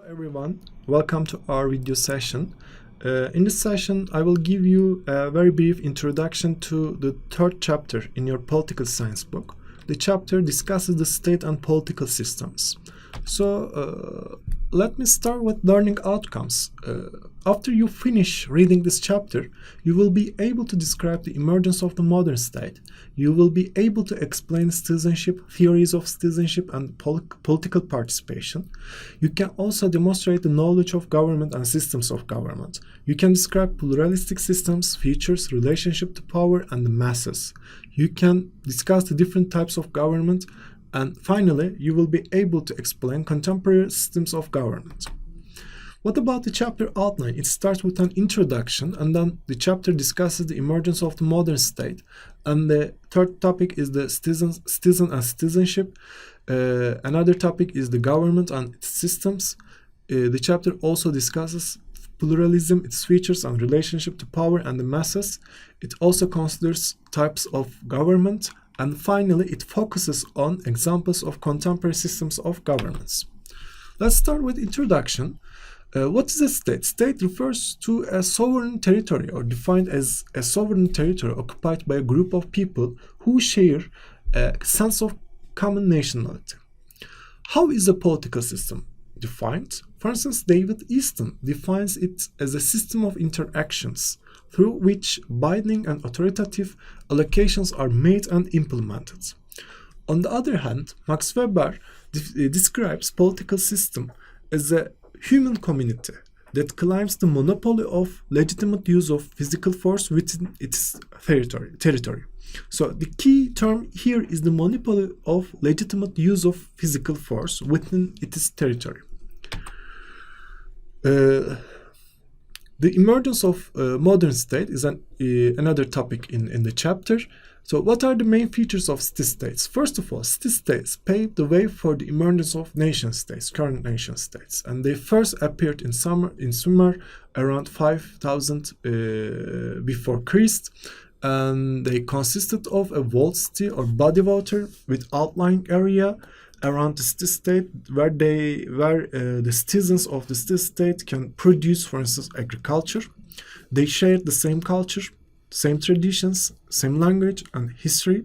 Everyone, welcome to our video session. In this session, I will give you a very brief introduction to the third chapter in your political science book. The chapter discusses the state and political systems. So let me start with learning outcomes. After you finish reading this chapter, you will be able to describe the emergence of the modern state. You will be able to explain citizenship, theories of citizenship, and political participation. You can also demonstrate the knowledge of government and systems of government. You can describe pluralistic systems, features, relationship to power, and the masses. You can discuss the different types of government. And finally, you will be able to explain contemporary systems of government. What about the chapter outline? It starts with an introduction, and then the chapter discusses the emergence of the modern state. And the third topic is the citizen and citizenship. Another topic is the government and its systems. The chapter also discusses pluralism, its features and relationship to power and the masses. It also considers types of government. And finally, it focuses on examples of contemporary systems of governance. Let's start with introduction. What is a state? State refers to a sovereign territory, or defined as a sovereign territory occupied by a group of people who share a sense of common nationality. How is a political system defined? For instance, David Easton defines it as a system of interactions through which binding and authoritative allocations are made and implemented. On the other hand, Max Weber describes political system as a human community that claims the monopoly of legitimate use of physical force within its territory. So the key term here is the monopoly of legitimate use of physical force within its territory. The emergence of modern state is another topic in the chapter. So what are the main features of city-states? First of all, city-states paved the way for the emergence of nation-states, current nation-states. And they first appeared in Sumer around 5000 before Christ. And they consisted of a walled city or body of water with outlying area around the city-state where the citizens of the city-state can produce, for instance, agriculture. They shared the same culture, same traditions, same language and history.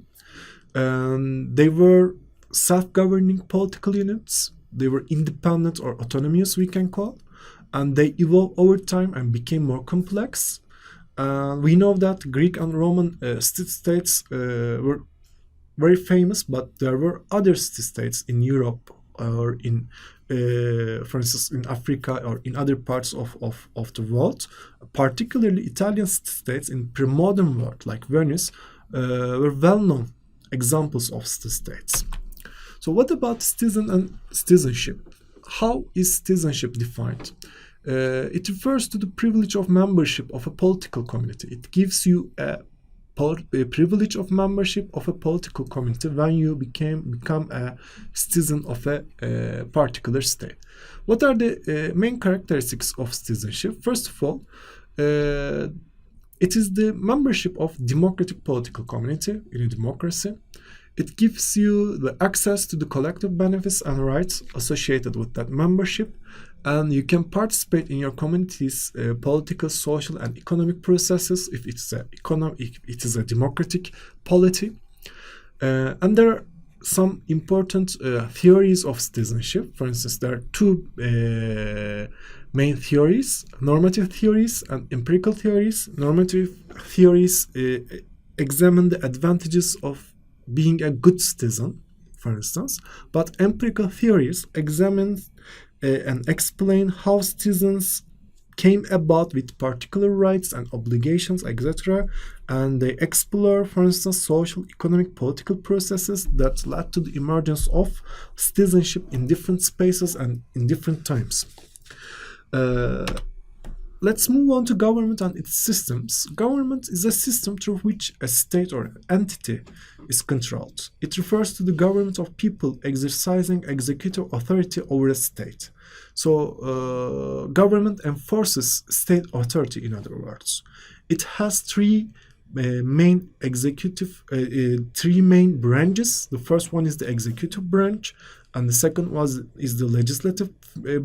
They were self-governing political units. They were independent or autonomous, we can call. And they evolved over time and became more complex. We know that Greek and Roman city-states were very famous, but there were other city-states in Europe or in, for instance, in Africa or in other parts of the world. Particularly Italian city-states in pre-modern world, like Venice, were well-known examples of city-states. So what about citizen and citizenship? How is citizenship defined? It refers to the privilege of membership of a political community. It gives you a privilege of membership of a political community when you become a citizen of a particular state. What are the main characteristics of citizenship? First of all, it is the membership of democratic political community in a democracy. It gives you the access to the collective benefits and rights associated with that membership, and you can participate in your community's political, social, and economic processes if it is a democratic polity. And there are some important theories of citizenship. For instance, there are two main theories: normative theories and empirical theories. Normative theories examine the advantages of being a good citizen, for instance, but empirical theories examine and explain how citizens came about with particular rights and obligations, etc. And they explore, for instance, social, economic, political processes that led to the emergence of citizenship in different spaces and in different times. Let's move on to government and its systems. Government is a system through which a state or entity is controlled. It refers to the government of people exercising executive authority over a state. So government enforces state authority, in other words. It has three three main branches. The first one is the executive branch, and the second is the legislative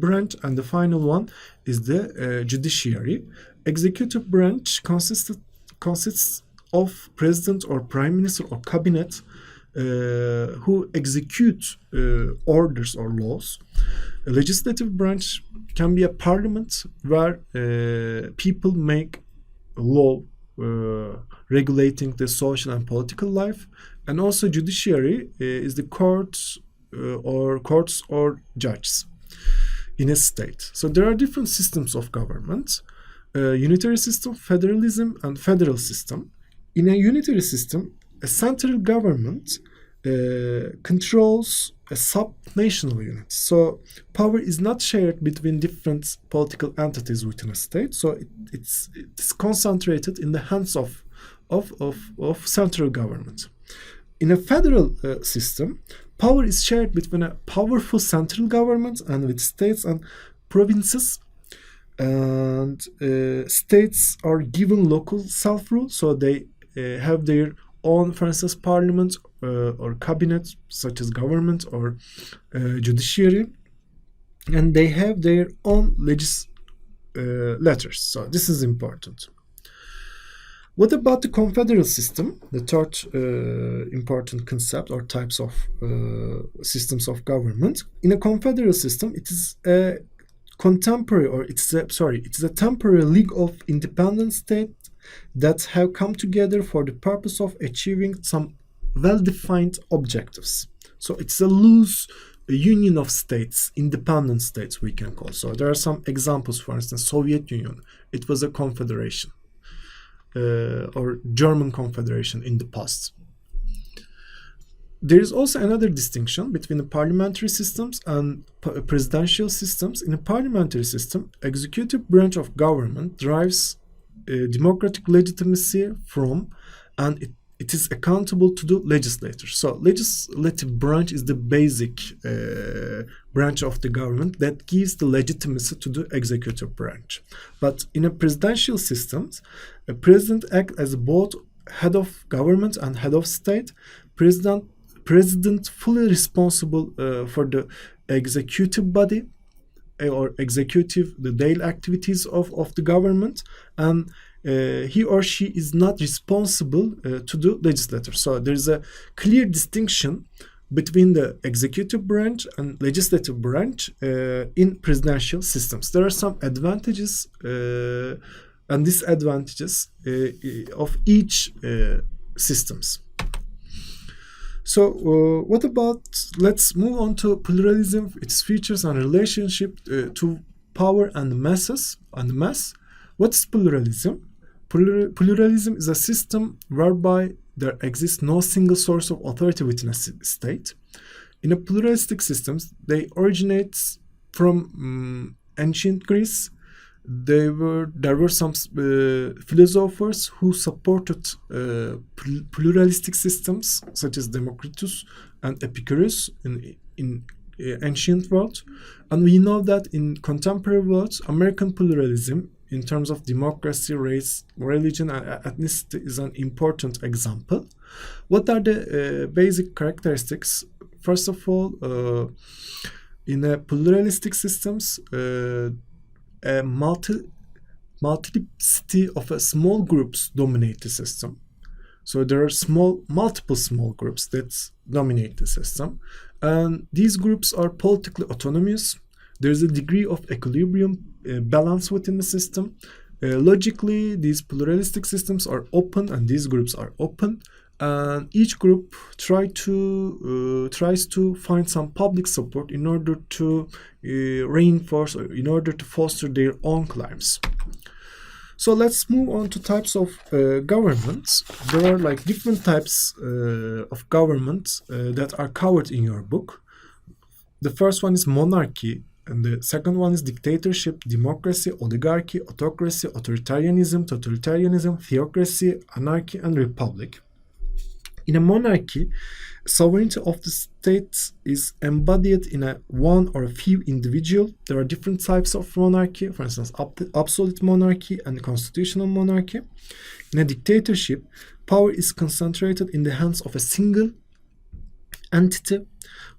branch, and the final one is the judiciary. Executive branch consists of president or prime minister or cabinet who execute orders or laws. A legislative branch can be a parliament where people make law regulating the social and political life, and also judiciary is the courts or judges in a state. So there are different systems of government: unitary system, federalism, and federal system. In a unitary system, a central government controls a sub-national unit. So power is not shared between different political entities within a state. So it's concentrated in the hands of central government. In a federal system, power is shared between a powerful central government and with states and provinces. And states are given local self-rule, so they have their own, for instance, parliament or cabinet, such as government or judiciary, and they have their own legislators. So this is important. What about the confederal system, the third important concept or types of systems of government? In a confederal system, it is a it's a temporary league of independent states that have come together for the purpose of achieving some well-defined objectives. So it's a loose union of states, independent states we can call. So there are some examples. For instance, Soviet Union, it was a confederation, or German confederation in the past. There is also another distinction between the parliamentary systems and presidential systems. In a parliamentary system, executive branch of government derives democratic legitimacy from, and it is accountable to the legislators. So legislative branch is the basic branch of the government that gives the legitimacy to the executive branch. But in a presidential system, a president acts as both head of government and head of state. President fully responsible for the executive body or the daily activities of the government, and he or she is not responsible to the legislator. So there is a clear distinction between the executive branch and legislative branch in presidential systems. There are some advantages and disadvantages of each systems. So what about, let's move on to pluralism, its features and relationship to power and mass. What is pluralism? Pluralism is a system whereby there exists no single source of authority within a state. In a pluralistic systems, they originate from ancient Greece. There were some philosophers who supported pluralistic systems, such as Democritus and Epicurus in ancient world. And we know that in contemporary world, American pluralism, in terms of democracy, race, religion, and ethnicity, is an important example. What are the basic characteristics? First of all, in a pluralistic systems, a multiplicity of small groups dominate the system. So there are multiple small groups that dominate the system, and these groups are politically autonomous. There is a degree of equilibrium balance within the system. Logically, these pluralistic systems are open, and these groups are open. And each group tries to find some public support in order to reinforce or in order to foster their own claims. So let's move on to types of governments. There are like different types of government that are covered in your book. The first one is monarchy, and the second one is dictatorship, democracy, oligarchy, autocracy, authoritarianism, totalitarianism, theocracy, anarchy, and republic. In a monarchy, sovereignty of the state is embodied in a one or a few individual. There are different types of monarchy, for instance, absolute monarchy and constitutional monarchy. In a dictatorship, power is concentrated in the hands of a single entity.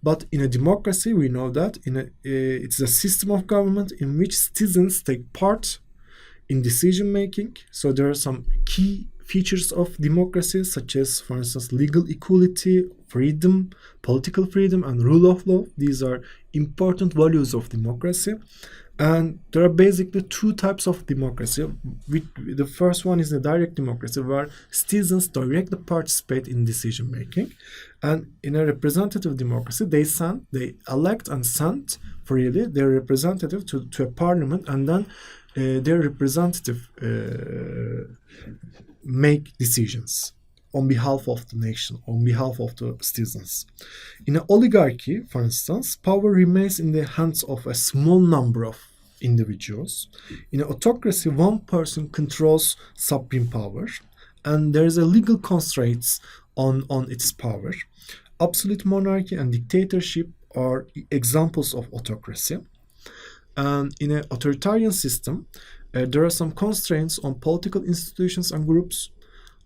But in a democracy, we know that it's a system of government in which citizens take part in decision making. So there are some key features of democracy, such as, for instance, legal equality, freedom, political freedom, and rule of law. These are important values of democracy. And there are basically two types of democracy. The first one is the direct democracy, where citizens directly participate in decision making. And in a representative democracy, they elect and send freely their representative to a parliament, and then their representative make decisions on behalf of the nation, on behalf of the citizens. In an oligarchy, for instance, power remains in the hands of a small number of individuals. In an autocracy, one person controls supreme power, and there is a legal constraints on its power. Absolute monarchy and dictatorship are examples of autocracy. And in an authoritarian system, there are some constraints on political institutions and groups.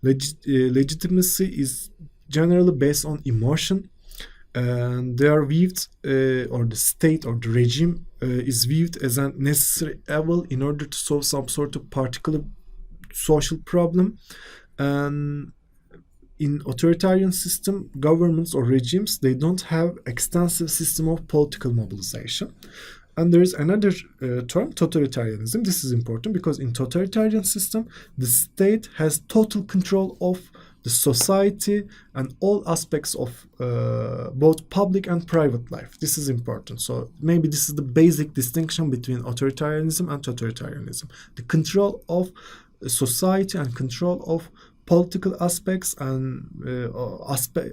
Legitimacy is generally based on emotion, and they are viewed, or the state or the regime is viewed as a necessary evil in order to solve some sort of particular social problem. And in authoritarian system, governments or regimes, they don't have extensive system of political mobilization. And there is another term, totalitarianism. This is important because in totalitarian system, the state has total control of the society and all aspects of both public and private life. This is important. So maybe this is the basic distinction between authoritarianism and totalitarianism. The control of society and control of political aspects and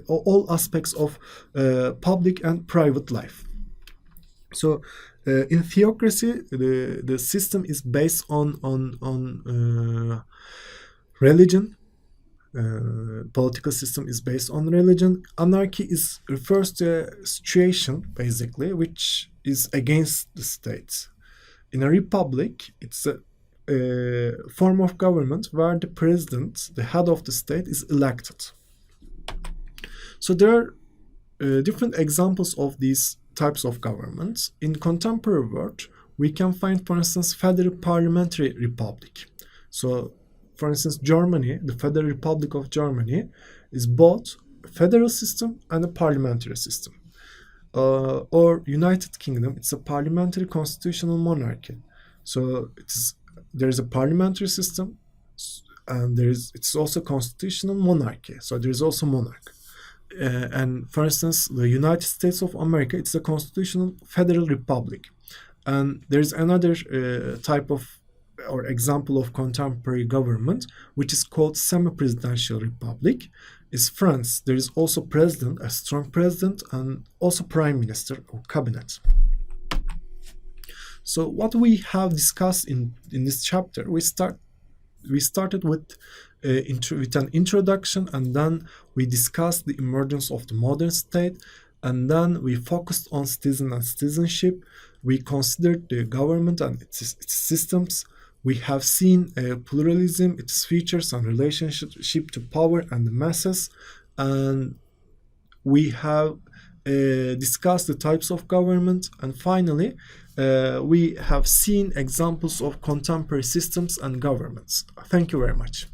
all aspects of public and private life. So in theocracy, the system is based on religion. Political system is based on religion. Anarchy refers to a situation basically which is against the state. In a republic, it's a form of government where the president, the head of the state, is elected. So there are different examples of these types of governments. In contemporary world, we can find, for instance, federal parliamentary republic. So, for instance, Germany, the Federal Republic of Germany, is both a federal system and a parliamentary system. Or United Kingdom, it's a parliamentary constitutional monarchy. So there is a parliamentary system, and it's also constitutional monarchy. So there is also monarch. And for instance, the United States of America, it's a constitutional federal republic. And there's another type of or example of contemporary government, which is called semi-presidential republic, is France. There is also president, a strong president, and also prime minister or cabinet. So what we have discussed in this chapter, we started with an introduction, and then we discussed the emergence of the modern state, and then we focused on citizen and citizenship. We considered the government and its systems. We have seen pluralism, its features and relationship to power and the masses, and we have discussed the types of government, and finally we have seen examples of contemporary systems and governments. Thank you very much.